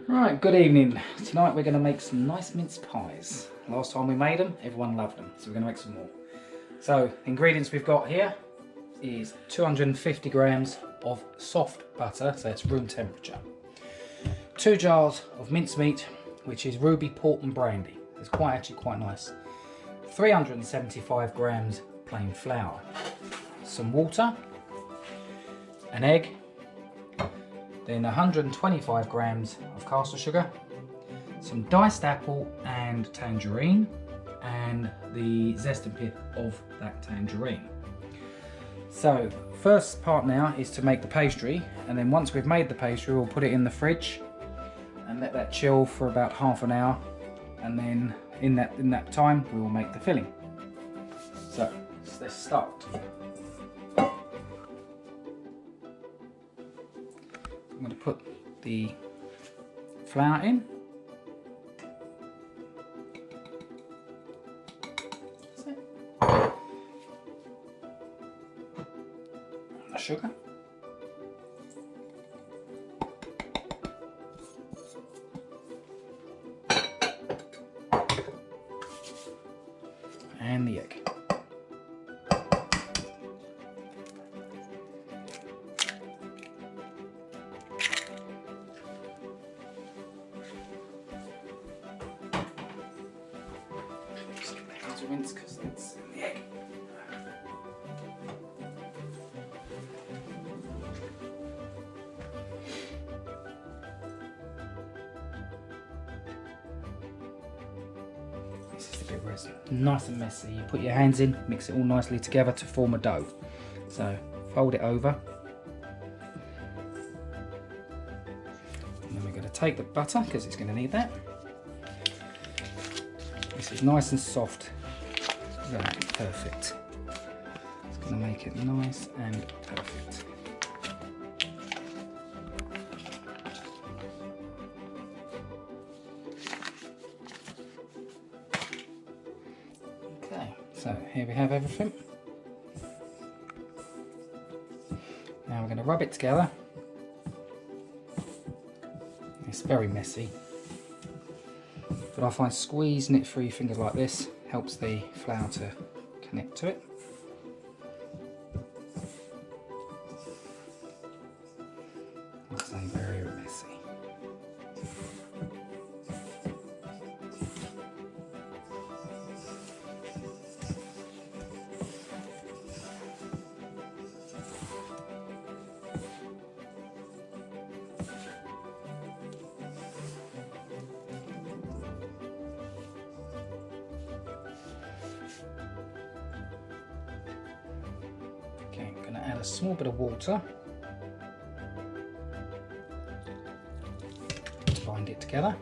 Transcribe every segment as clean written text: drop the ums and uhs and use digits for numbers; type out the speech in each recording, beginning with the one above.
Right, good evening. Tonight we're going to make some nice mince pies. Last time we made them, everyone loved them, so we're going to make some more. So, the ingredients we've got here is 250 grams of soft butter, so it's room temperature. 2 jars of mincemeat, which is ruby port and brandy. It's actually quite nice. 375 grams plain flour. Some water, an egg, then 125 grams of caster sugar, some diced apple and tangerine, and the zesting pith of that tangerine. So, first part now is to make the pastry, and then once we've made the pastry, we'll put it in the fridge and let that chill for about half an hour, and then in that time we will make the filling. So, let's start. I'm going to put the flour in. The sugar. And the egg. Rinse because it's in the egg. This is the bit where it's nice and messy. You put your hands in, mix it all nicely together to form a dough. So fold it over. And then we're going to take the butter because it's going to need that. This is nice and soft. Right, perfect. It's going to make it nice and perfect. Okay, so here we have everything. Now we're going to rub it together. It's very messy, but I find squeezing it through your fingers like this helps the flour to connect to it. I'd say very messy. Okay, I'm going to add a small bit of water to bind it together.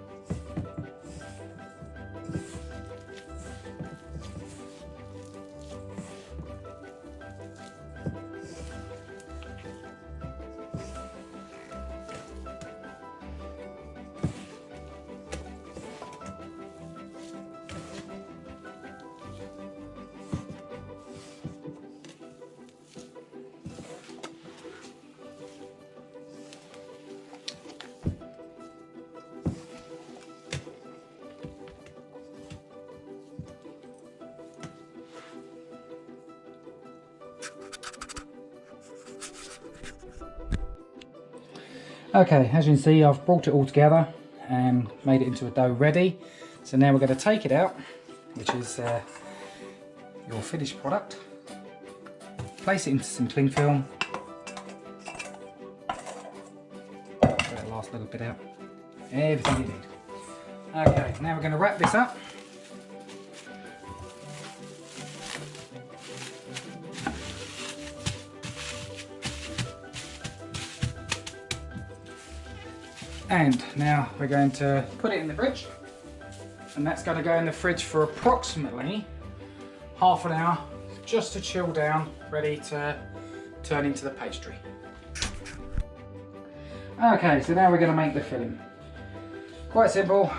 Okay, as you can see, I've brought it all together and made it into a dough ready. So now we're going to take it out, which is your finished product. Place it into some cling film. Let that last little bit out. Everything you need. Okay, now we're going to wrap this up. And now we're going to put it in the fridge, and that's going to go in the fridge for approximately half an hour, just to chill down, ready to turn into the pastry. Okay, so now we're going to make the filling. Quite simple.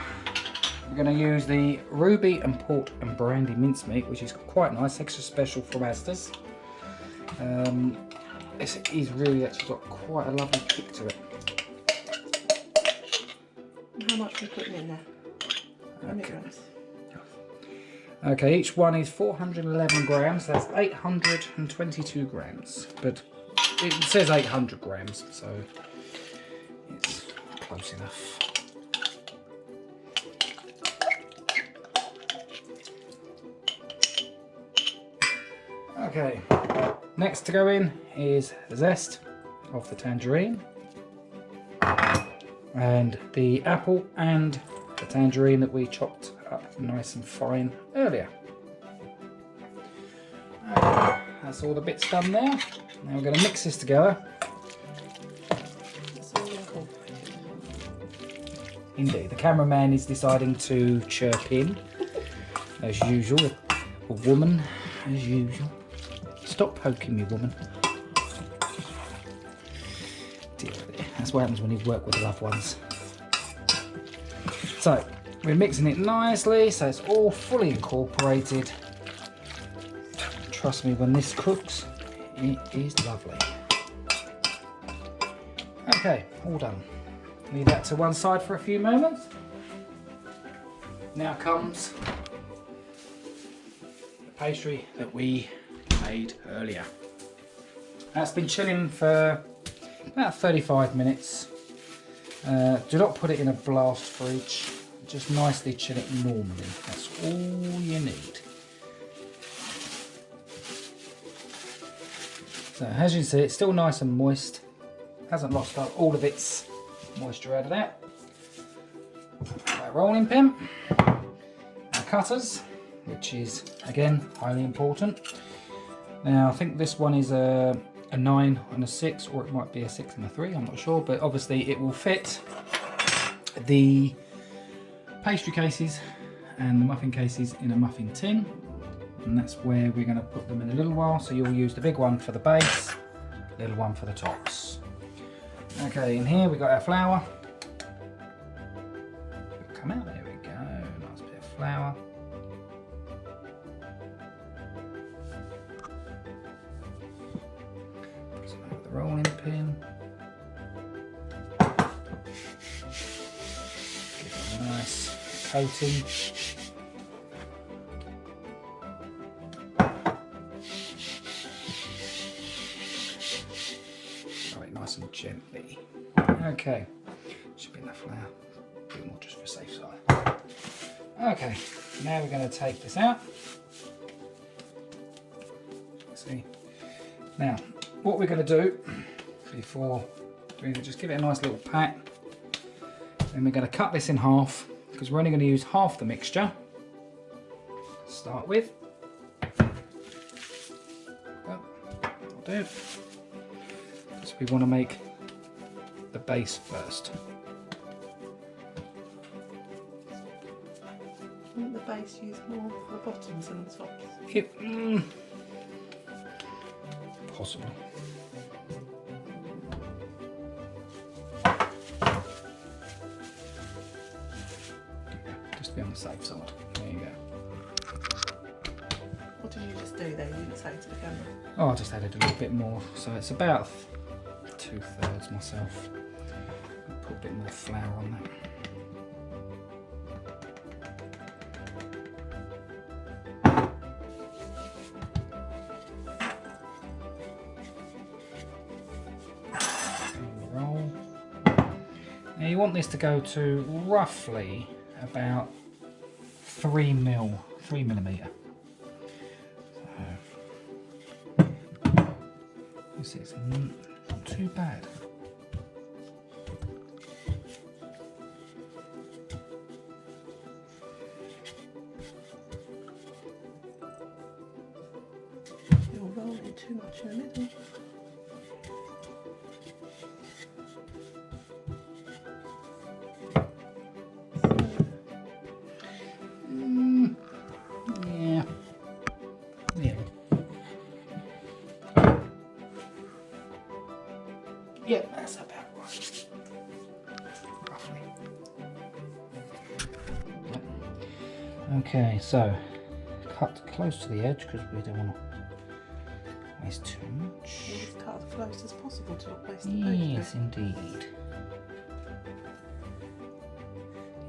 We're going to use the ruby and port and brandy mincemeat, which is quite nice, extra special from Asda's. This is really actually got quite a lovely kick to it. And how much are we putting in there? How many grams? Okay, each one is 411 grams. That's 822 grams. But it says 800 grams, so it's close enough. Okay, next to go in is the zest of the tangerine and the apple and the tangerine that we chopped up nice and fine earlier. Okay, that's all the bits done there. Now we're going to mix this together. That's all incorporated. Indeed, the cameraman is deciding to chirp in, as usual. A woman, as usual. Stop poking me, woman. Dear, that's what happens when you work with loved ones. So, we're mixing it nicely so it's all fully incorporated. Trust me, when this cooks, it is lovely. Okay, all done. Leave that to one side for a few moments. Now comes the pastry that we made earlier. That's been chilling for about 35 minutes. Do not put it in a blast fridge. Just nicely chill it normally. That's all you need. So as you can see, it's still nice and moist. Hasn't lost all of its moisture out of that. Our rolling pin, our cutters, which is again highly important. Now I think this one is a 9 and a 6, or it might be a 6 and a 3, I'm not sure, but obviously it will fit the pastry cases and the muffin cases in a muffin tin, and that's where we're going to put them in a little while. So you'll use the big one for the base, little one for the tops. Okay, in here we got our flour. Come out, there we go, nice bit of flour. The rolling pin. Give it a nice coating. Right, nice and gently. Okay, should be enough flour. A bit more just for safe side. Okay, now we're going to take this out. See, now. What we're going to do before we just give it a nice little pat, then we're going to cut this in half because we're only going to use half the mixture to start with. Well, that'll do. So we want to make the base first. Wouldn't the base use more for the bottoms than the tops? Possibly. Just to be on the safe side. There you go. What did you just do there? You didn't say to the camera. Oh, I just added a little bit more, so it's about 2/3 myself. Put a bit more flour on that. Now you want this to go to roughly about 3 millimetre. So, you see, it's not too bad. You're rolling too much in the middle. Yeah, that's about right. Roughly. Okay, so cut close to the edge because we don't want to waste too much. You just cut as close as possible to not waste the pastry. Yes, indeed.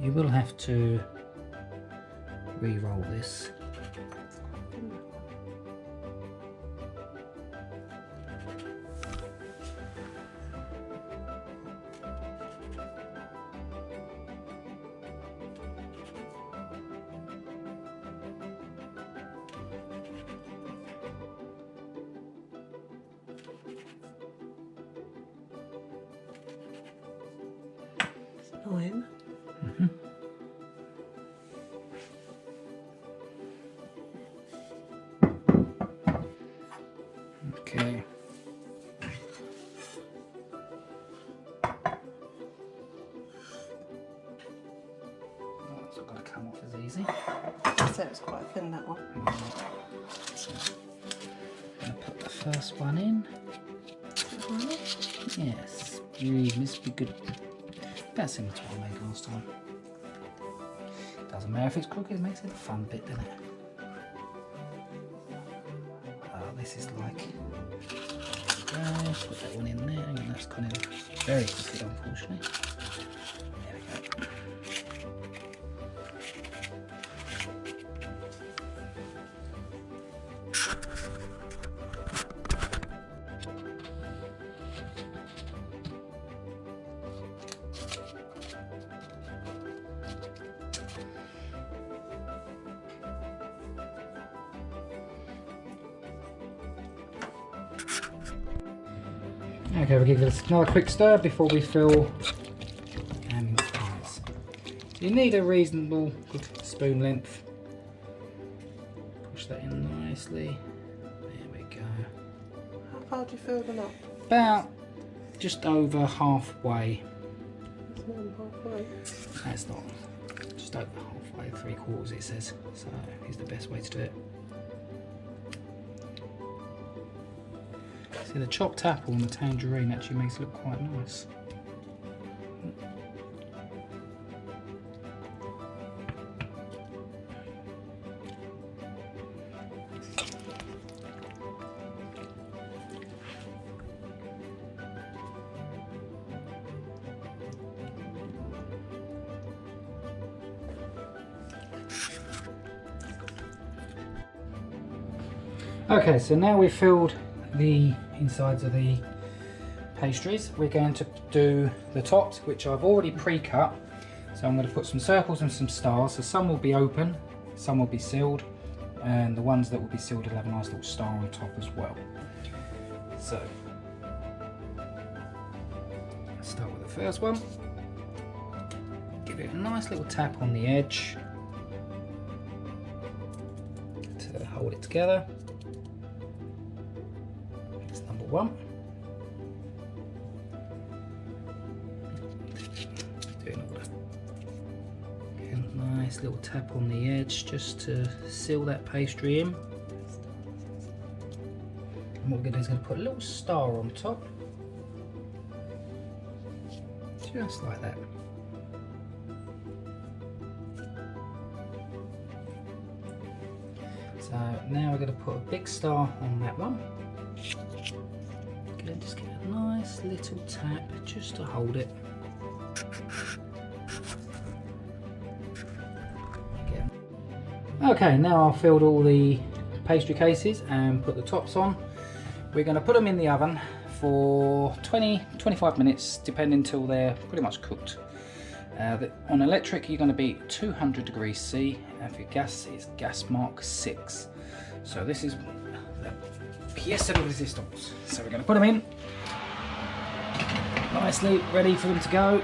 You will have to re-roll this. Annoying. Okay. It's not going to come off as easy. I said it's quite thin, that one. I'm going to put the first one in. Yes, must be good. About similar to what I made last time. Doesn't matter if it's crooked, it makes it a fun bit, doesn't it? Oh, this is like... put that one in there, and that's gone in very quickly, unfortunately. There we go. Okay, we'll give this another quick stir before we fill our mince pies. You need a reasonable good spoon length. Push that in nicely. There we go. How far do you fill them up? About just over halfway. It's more than halfway. That's not. Just over halfway, 3/4 it says. So here's the best way to do it. See, the chopped apple and the tangerine actually makes it look quite nice. Okay, so now we've filled the insides of the pastries. We're going to do the tops, which I've already pre-cut. So I'm going to put some circles and some stars. So some will be open, some will be sealed, and the ones that will be sealed will have a nice little star on top as well. So let's start with the first one. Give it a nice little tap on the edge to hold it together. One. Doing all that. A nice little tap on the edge just to seal that pastry in. And what we're going to do is going to put a little star on top. Just like that. So now we're going to put a big star on that one. And just give it a nice little tap just to hold it. Again. Okay, now I've filled all the pastry cases and put the tops on. We're going to put them in the oven for 20-25 minutes, depending until they're pretty much cooked. On electric, you're going to be 200 degrees C, and for gas, it's gas mark 6. So this is pièce de résistance. So we're going to put them in nicely, ready for them to go.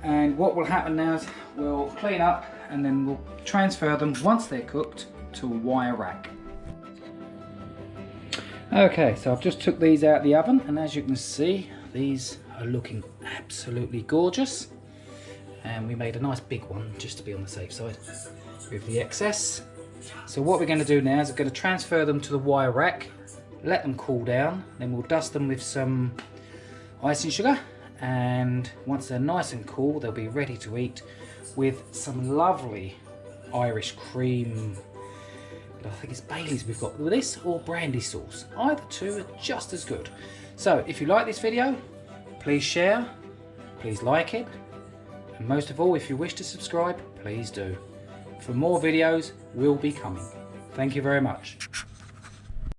And what will happen now is we'll clean up and then we'll transfer them once they're cooked to a wire rack. Okay, so I've just took these out of the oven, and as you can see, these are looking absolutely gorgeous. And we made a nice big one just to be on the safe side with the excess. So what we're going to do now is we're going to transfer them to the wire rack, let them cool down, then we'll dust them with some icing sugar, and once they're nice and cool, they'll be ready to eat with some lovely Irish cream. I think it's Bailey's we've got with this, or brandy sauce. Either two are just as good. So if you like this video, please share, please like it, And most of all, if you wish to subscribe, please do. For more videos will be coming. Thank you very much.